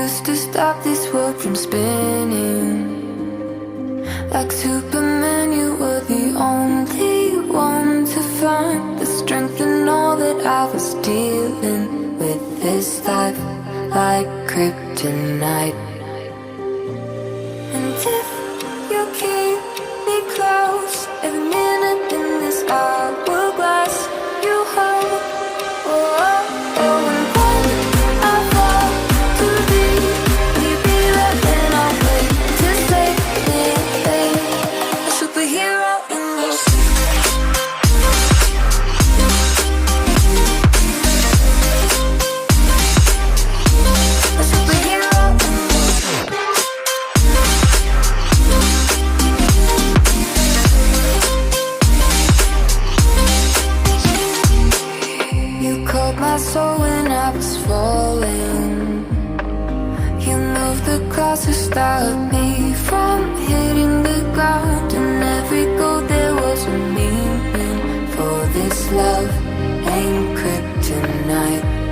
used to stop this world from spinning. Like Superman, you were the only one to find the strength in all that I was dealing with this life, like kryptonite. And if you keep me close, every minute in this hourglass, you hold. Oh, oh, oh, and when I fall to be there, then I'll wait to save me, a superhero in your my soul when I was falling. You moved the cross to stop me from hitting the ground. And every goal there was a meaning, for this love ain't kryptonite.